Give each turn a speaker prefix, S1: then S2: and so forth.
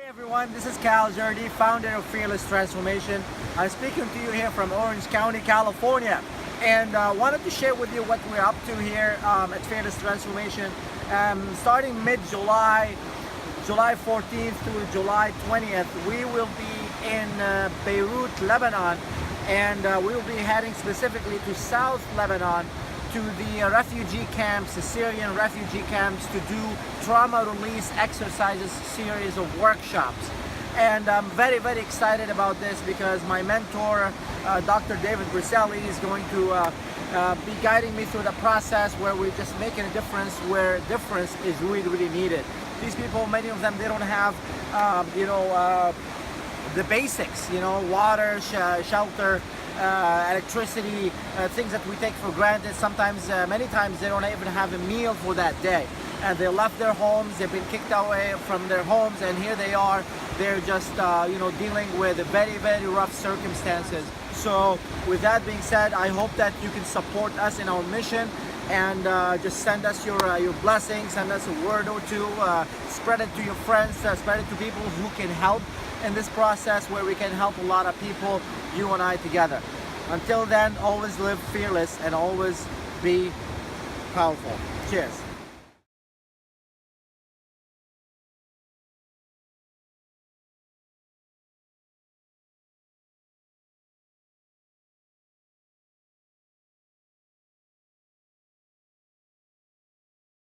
S1: Everyone, this is Jurdi, founder of Fearless Transformation. I'm speaking to you here from Orange County, California, and wanted to share with you what we're up to here at Fearless Transformation. Starting mid-July, July 14th to July 20th, we will be in Beirut, Lebanon, and we will be heading specifically to South Lebanon, to the refugee camps, the Syrian refugee camps, to do trauma release exercises, series of workshops. And I'm very, very excited about this because my mentor, Dr. David Briselli, is going to be guiding me through the process where we're just making a difference where difference is really, really needed. These people, many of them, they don't have, the basics, water, shelter, electricity, things that we take for granted. Sometimes, many times, they don't even have a meal for that day. And they left their homes, they've been kicked away from their homes, and here they are. They're just, dealing with very, very rough circumstances. So with that being said, I hope that you can support us in our mission and just send us your blessings, send us a word or two, spread it to your friends, spread it to people who can help in this process where we can help a lot of people, you and I together. Until then, always live fearless and always be powerful. Cheers.